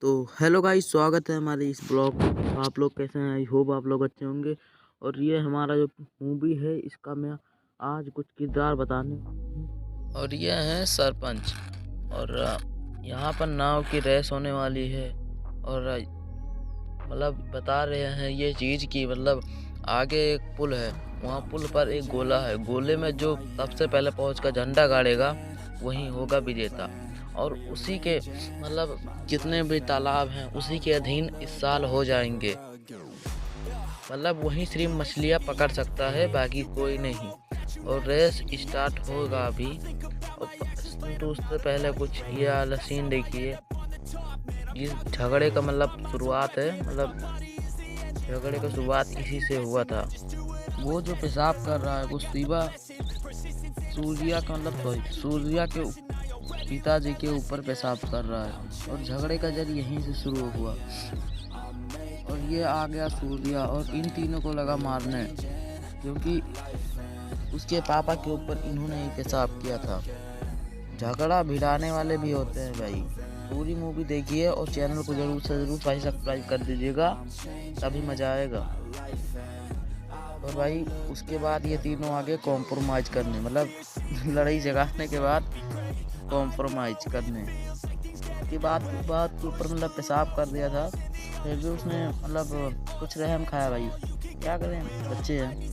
तो hello guys, स्वागत है हमारे इस ब्लॉग में। आप लोग कैसे हैं? आई होप आप लोग अच्छे होंगे। और ये हमारा जो मूवी है, इसका मैं आज कुछ किरदार बताने वाला हूँ। और ये है सरपंच। और यहाँ पर नाव की रेस होने वाली है। और मतलब बता रहे हैं ये चीज़ की, मतलब आगे एक पुल है, वहाँ पुल पर एक गोला है। गोले में जो सबसे पहले पहुँचकर झंडा गाड़ेगा वही होगा विजेता। और उसी के मतलब जितने भी तालाब हैं उसी के अधीन इस साल हो जाएंगे। मतलब वही सिर्फ मछलियाँ पकड़ सकता है, बाकी कोई नहीं। और रेस स्टार्ट होगा अभी। और तो उससे पहले कुछ ये वाला सीन देखिए। इस झगड़े का मतलब शुरुआत है, मतलब झगड़े का शुरुआत इसी से हुआ था। वो जो पेशाब कर रहा है वो सूर्या का मतलब सूर्या के पिताजी के ऊपर पेशाब कर रहा है। और झगड़े का जड़ यहीं से शुरू हुआ। और ये आ गया सूर्या और इन तीनों को लगा मारने, क्योंकि उसके पापा के ऊपर इन्होंने ही पेशाब किया था। झगड़ा भिड़ाने वाले भी होते हैं भाई। पूरी मूवी देखिए और चैनल को जरूर से जरूर भाई सब्सक्राइब कर दीजिएगा, तभी मजा आएगा। और भाई उसके बाद ये तीनों आगे कॉम्प्रोमाइज करने, मतलब लड़ाई जगाने के बाद कॉम्प्रोमाइज करने के बाद के ऊपर मतलब पेशाब कर दिया था। फिर भी उसने मतलब कुछ रहम खाया भाई। क्या करें, बच्चे हैं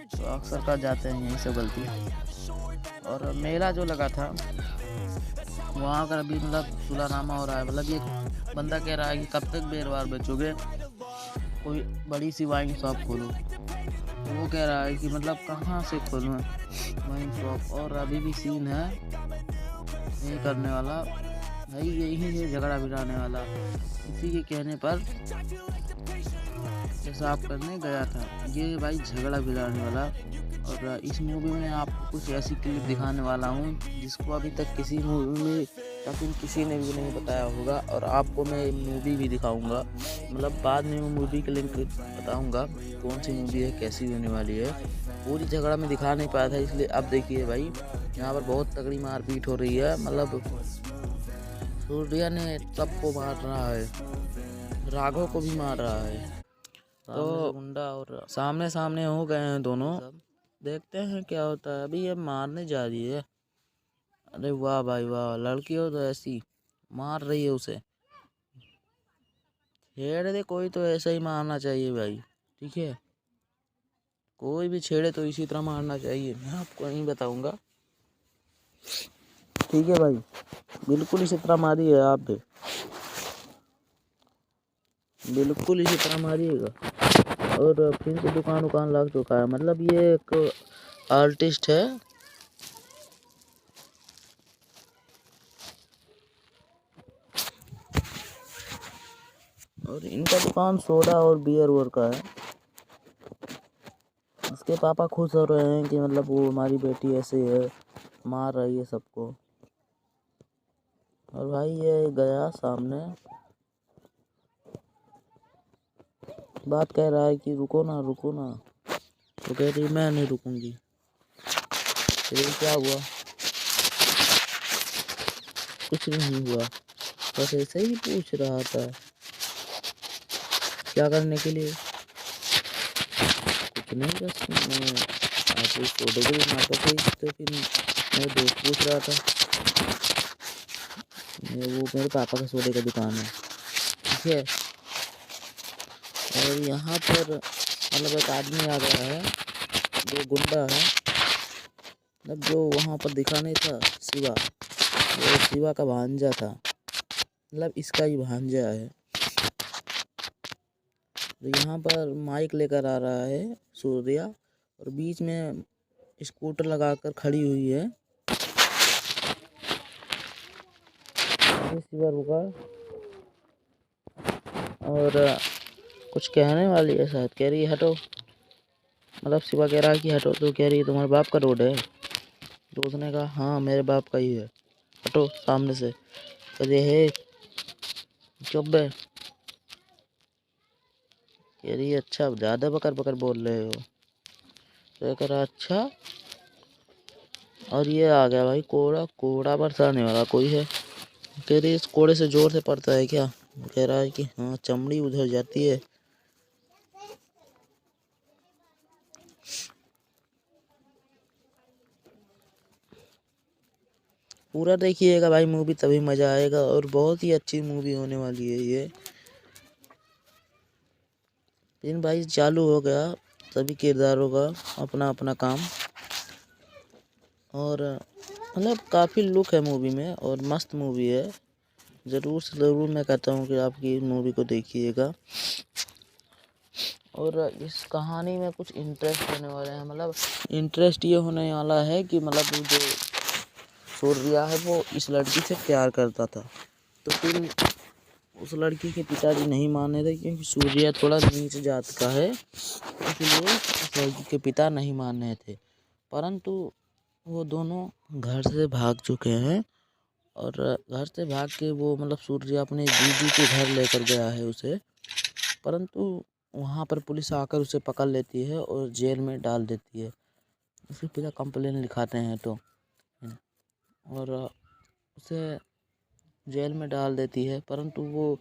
तो अक्सर कर जाते हैं यही सब गलती। और मेला जो लगा था वहाँ का अभी मतलब सुलानामा हो रहा है। मतलब ये बंदा कह रहा है कि कब तक बेरवार बेचोगे, कोई बड़ी सी वाइन शॉप खोलो। वो कह रहा है कि मतलब कहाँ से खोलूँ वाइन शॉप। और अभी भी सीन है यही करने वाला भाई, यही है झगड़ा भिड़ाने वाला। इसी के कहने पर पेशाब करने गया था ये भाई झगड़ा भिड़ाने वाला। और इस मूवी में आपको कुछ ऐसी क्लिप दिखाने वाला हूँ जिसको अभी तक किसी मूवी में या फिर किसी ने भी नहीं बताया होगा। और आपको मैं मूवी भी दिखाऊंगा, मतलब बाद में मैं मूवी के लिंक बताऊंगा कौन सी मूवी है, कैसी होने वाली है। पूरी झगड़ा में दिखा नहीं पाया था, इसलिए अब देखिए भाई यहाँ पर बहुत तगड़ी मारपीट हो रही है। मतलब सूर्या ने सबको मार रहा है, राघव को भी मार रहा है। तो गुंडा और सामने सामने हो गए हैं दोनों। देखते हैं क्या होता है। अभी ये मारने जा रही है। अरे वाह भाई वाह, लड़की हो तो ऐसी मार रही है उसे। छेड़ दे कोई तो ऐसा ही मारना चाहिए भाई, ठीक है। कोई भी छेड़े तो इसी तरह मारना चाहिए, मैं आपको नहीं बताऊंगा, ठीक है भाई। बिल्कुल इसी तरह मारिए, आप भी बिल्कुल इसी तरह मारिएगा। और फिर से दुकान लग चुका है। मतलब ये एक आर्टिस्ट है। और इनका दुकान सोडा और बियर वोर का है। इसके पापा खुश हो रहे हैं कि मतलब वो हमारी बेटी ऐसे है, मार रही है सबको। और भाई ये गया सामने, बात कह रहा है कि रुको ना रुको ना, तो कह रही मैं नहीं रुकूंगी। फिर क्या हुआ? कुछ नहीं हुआ, बस ऐसे ही पूछ रहा था क्या करने के लिए। कुछ नहीं, बस मैं आप इस सोडे को भी मारता था। तो फिर मेरे दोस्त पूछ रहा था, वो मेरे पापा का सोडे का दुकान है, ठीक है। और यहाँ पर मतलब एक आदमी आ गया है जो गुंडा है, मतलब जो वहाँ पर दिखा नहीं था शिवा, वो शिवा का भांजा था, मतलब इसका ही भांजा है। तो यहाँ पर माइक लेकर आ रहा है सूर्या, और बीच में स्कूटर लगाकर खड़ी हुई है। शिवा रुका और कुछ कहने वाली है, शायद कह रही है हटो। मतलब शिवा कह रहा है कि हटो, तो कह रही है तुम्हारे बाप का रोड है। तो उसने कहा हाँ मेरे बाप का ही है, हटो सामने से। अरे हे चुप है। कह रही है अच्छा ज़्यादा बकर बकर बोल रहे हो। तो कह रहा अच्छा। और ये आ गया भाई कोड़ा, कोड़ा बरसाने वाला कोई है। कह रही इस कोड़े से जोर से पड़ता है क्या? कह रहा है कि हाँ चमड़ी उधर जाती है। पूरा देखिएगा भाई मूवी, तभी मज़ा आएगा और बहुत ही अच्छी मूवी होने वाली है ये। फिर भाई चालू हो गया सभी किरदारों का अपना अपना काम, और मतलब काफ़ी लुक है मूवी में और मस्त मूवी है। ज़रूर से ज़रूर मैं कहता हूँ कि आपकी मूवी को देखिएगा। और इस कहानी में कुछ इंटरेस्ट होने वाले हैं, मतलब इंटरेस्ट ये होने वाला है कि मतलब जो सूर्या है वो इस लड़की से प्यार करता था, तो फिर उस लड़की के पिताजी नहीं मान रहे थे क्योंकि सूर्या थोड़ा नीच जात का है, इसलिए उस लड़की के पिता नहीं मान रहे थे। परंतु वो दोनों घर से भाग चुके हैं, और घर से भाग के वो मतलब सूर्या अपने दीदी के घर लेकर गया है उसे, परंतु वहाँ पर पुलिस आकर उसे पकड़ लेती है और जेल में डाल देती है। उसके पिता कंप्लेन लिखाते हैं तो, और उसे जेल में डाल देती है, परंतु वो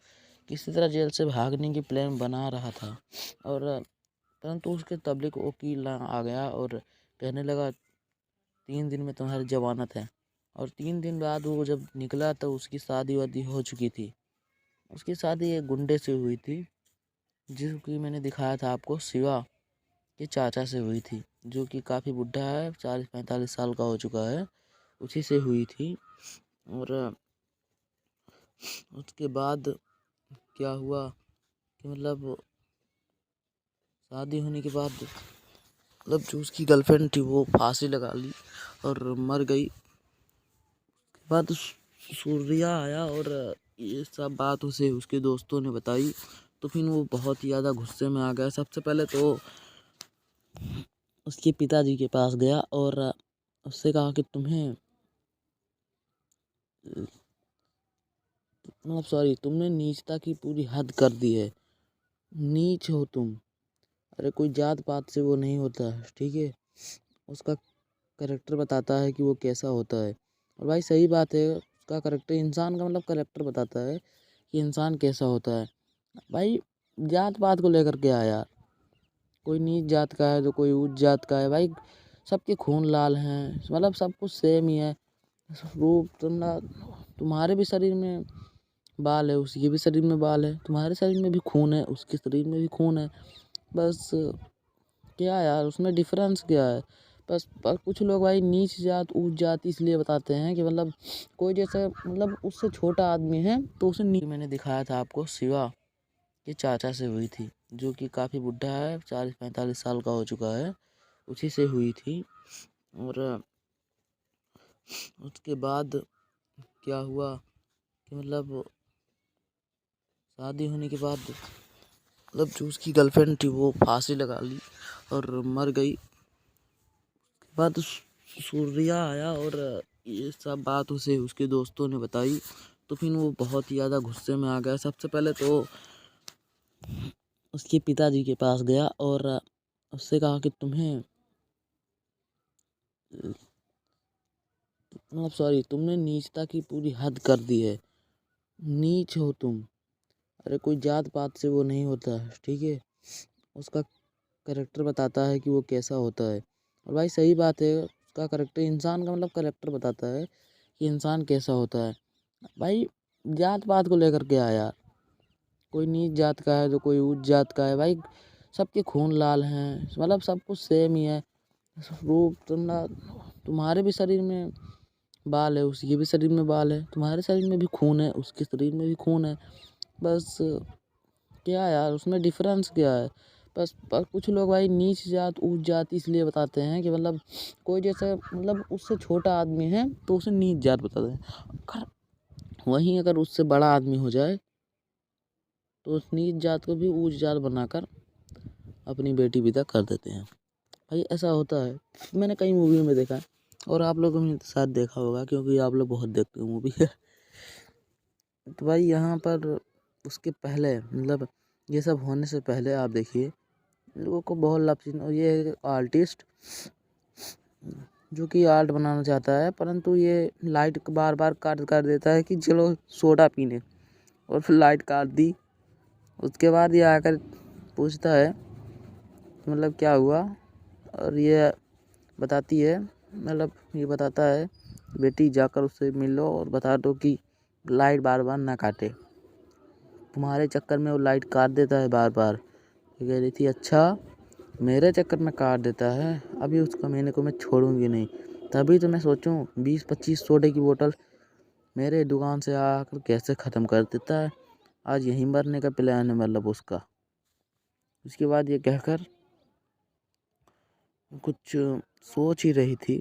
किसी तरह जेल से भागने की प्लान बना रहा था। और परंतु उसके तबलीग वकील आ गया और कहने लगा 3 दिन में तुम्हारी जमानत है। और 3 दिन बाद वो जब निकला तो उसकी शादी वादी हो चुकी थी। उसकी शादी एक गुंडे से हुई थी, जिसकी मैंने दिखाया था आपको, शिवा के चाचा से हुई थी, जो कि काफ़ी बुढ़ा है, 40-45 साल का हो चुका है, उसी से हुई थी। और उसके बाद क्या हुआ कि मतलब शादी होने के बाद मतलब जो उसकी गर्लफ्रेंड थी वो फांसी लगा ली और मर गई। बाद सूर्या आया और ये सब बात उसे उसके दोस्तों ने बताई, तो फिर वो बहुत ही ज़्यादा गुस्से में आ गया। सबसे पहले तो उसके पिताजी के पास गया और उससे कहा कि तुम्हें मतलब सॉरी, तुमने नीचता की पूरी हद कर दी है, नीच हो तुम। अरे कोई जात पात से वो नहीं होता, ठीक है। उसका करेक्टर बताता है कि वो कैसा होता है, और भाई सही बात है, उसका करेक्टर इंसान का मतलब करेक्टर बताता है कि इंसान कैसा होता है। भाई जात पात को लेकर के आया, कोई नीच जात का है तो कोई ऊंच जात का है, भाई सबके खून लाल हैं, मतलब सब कुछ सेम ही है। रूप तुम्हारे भी शरीर में बाल है, उसके भी शरीर में बाल है, तुम्हारे शरीर में भी खून है, उसके शरीर में भी खून है। बस क्या यार, उसमें डिफरेंस क्या है? बस पर कुछ लोग भाई नीच जात ऊंच जात इसलिए बताते हैं कि मतलब कोई जैसे मतलब उससे छोटा आदमी है तो उसे मैंने दिखाया था आपको, शिवा के चाचा से हुई थी, जो कि काफ़ी बुढ़ा है, 40-45 साल का हो चुका है, उसी से हुई थी। और उसके बाद क्या हुआ कि मतलब शादी होने के बाद मतलब जो उसकी गर्लफ्रेंड थी वो फांसी लगा ली और मर गई। बाद सूर्या आया और ये सब बात उसे उसके दोस्तों ने बताई, तो फिर वो बहुत ही ज़्यादा गुस्से में आ गया। सबसे पहले तो उसके पिताजी के पास गया और उससे कहा कि तुम्हें मतलब सॉरी, तुमने नीचता की पूरी हद कर दी है, नीच हो तुम। अरे कोई जात पात से वो नहीं होता, ठीक है। उसका करेक्टर बताता है कि वो कैसा होता है, और भाई सही बात है, उसका करेक्टर इंसान का मतलब करेक्टर बताता है कि इंसान कैसा होता है। भाई जात पात को लेकर के आया, कोई नीच जात का है तो कोई ऊंच जात का है, भाई सबके खून लाल हैं, मतलब सब कुछ सेम ही है। रूप तुम्हारे भी शरीर में बाल है, उसके भी शरीर में बाल है, तुम्हारे शरीर में भी खून है, उसके शरीर में भी खून है। बस क्या यार, उसमें डिफरेंस क्या है? बस पर कुछ लोग भाई नीच जात ऊंच जात इसलिए बताते हैं कि मतलब कोई जैसे मतलब उससे छोटा आदमी है तो उसे नीच जात बताते हैं, वहीं अगर उससे बड़ा आदमी हो जाए तो उस नीच जात को भी ऊंच जात बनाकर अपनी बेटी विदा कर देते हैं। भाई ऐसा होता है, मैंने कई मूवी में देखा है, और आप लोगों ने साथ देखा होगा क्योंकि आप लोग बहुत देखते हो मूवी। तो भाई यहाँ पर उसके पहले मतलब ये सब होने से पहले आप देखिए, लोगों को बहुत लाभ, और ये है आर्टिस्ट जो कि आर्ट बनाना चाहता है, परंतु ये लाइट बार बार काट कर देता है कि चलो सोडा पीने, और फिर लाइट काट दी। उसके बाद ये आकर पूछता है कि मतलब क्या हुआ, और ये बताती है, मतलब ये बताता है बेटी जाकर उससे मिल लो और बता दो कि लाइट बार बार ना काटे, तुम्हारे चक्कर में वो लाइट काट देता है बार बार। ये कह रही थी अच्छा मेरे चक्कर में काट देता है, अभी उस कमीने को मैं छोड़ूंगी नहीं। तभी तो मैं सोचूं 20-25 सोडे की बोतल मेरे दुकान से आकर कैसे ख़त्म कर देता है। आज यहीं मरने का प्लान है मतलब उसका। उसके बाद ये कहकर कुछ सोच ही रही थी,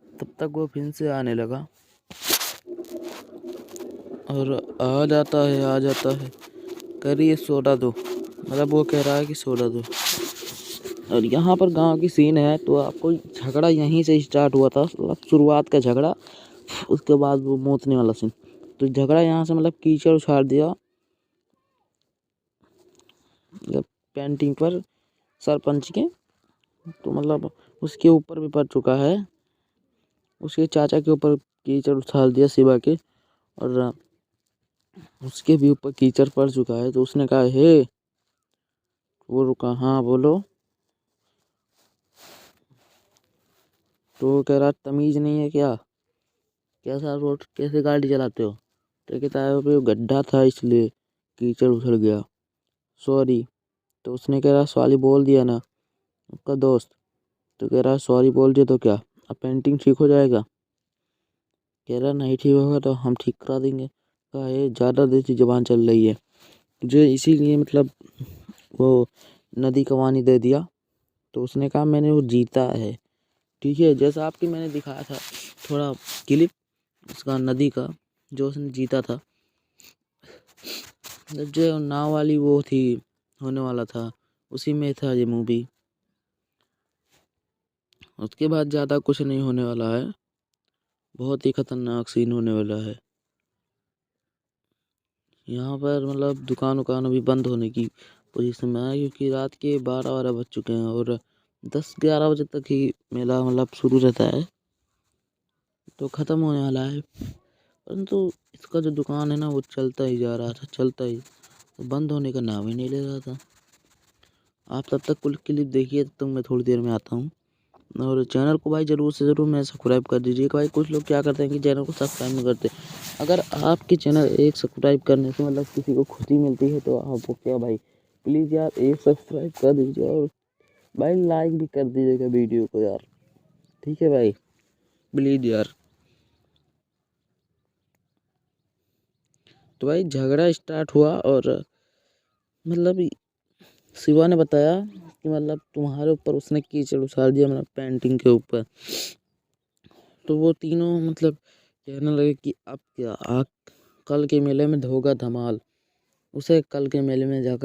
तब तक वो फिर से आने लगा और आ जाता है करिए सोडा दो, मतलब वो कह रहा है कि सोडा दो। और यहाँ पर गांव की सीन है, तो आपको झगड़ा यहीं से स्टार्ट हुआ था, मतलब शुरुआत का झगड़ा, उसके बाद वो मूतने वाला सीन। तो झगड़ा यहाँ से मतलब कीचड़ उछाल दिया पेंटिंग पर सरपंच के, तो मतलब उसके ऊपर भी पड़ चुका है, उसके चाचा के ऊपर कीचड़ उछाल दिया शिवा के, और उसके भी ऊपर कीचड़ पड़ चुका है। तो उसने कहा हे, वो रुका, हाँ बोलो। तो वो कह रहा तमीज़ नहीं है क्या, कैसा रोड कैसे गाड़ी चलाते हो। तो कहता है वो गड्ढा था इसलिए कीचड़ उछल गया, सॉरी। तो उसने कह रहा सॉरी बोल दिया ना उसका दोस्त। तो कह रहा सॉरी बोल दिया तो क्या अब पेंटिंग ठीक हो जाएगा। कह रहा नहीं ठीक होगा तो हम ठीक करा देंगे। कहा ये ज़्यादा देर से ज़बान चल रही है तुझे, इसीलिए मतलब वो नदी का पानी दे दिया। तो उसने कहा मैंने वो जीता है, ठीक है, जैसा आपकी मैंने दिखाया था थोड़ा क्लिप उसका नदी का, जो उसने जीता था, जो नाव वाली वो थी होने वाला था, उसी में था ये मूवी। उसके बाद ज़्यादा कुछ नहीं होने वाला है, बहुत ही खतरनाक सीन होने वाला है। यहाँ पर मतलब दुकान उकान अभी बंद होने की पोजीशन में है, क्योंकि रात के 12-12 बज चुके हैं और 10-11 बजे तक ही मेला मतलब शुरू रहता है, तो ख़त्म होने वाला है। परंतु इसका जो दुकान है ना वो चलता ही जा रहा था, चलता ही, तो बंद होने का नाम ही नहीं ले रहा था। आप तब तक कुल क्लिप देखिए, तब तक मैं थोड़ी देर में आता हूँ। और चैनल को भाई ज़रूर से ज़रूर मैं सब्सक्राइब कर दीजिए। भाई कुछ लोग क्या करते हैं कि चैनल को सब्सक्राइब नहीं करते। अगर आपके चैनल एक सब्सक्राइब करने से मतलब किसी को खुशी मिलती है, तो आपको क्या भाई प्लीज़ यार एक सब्सक्राइब कर दीजिए, और भाई लाइक भी कर दीजिएगा वीडियो को यार, ठीक है भाई, प्लीज़ यार। तो भाई झगड़ा स्टार्ट हुआ, और मतलब शिवा ने बताया कि मतलब तुम्हारे ऊपर उसने कीचड़ उछाल दिया मतलब पेंटिंग के ऊपर। तो वो तीनों मतलब कहने लगे कि अब क्या कल के मेले में होगा धमाल। उसे कल के मेले में जाकर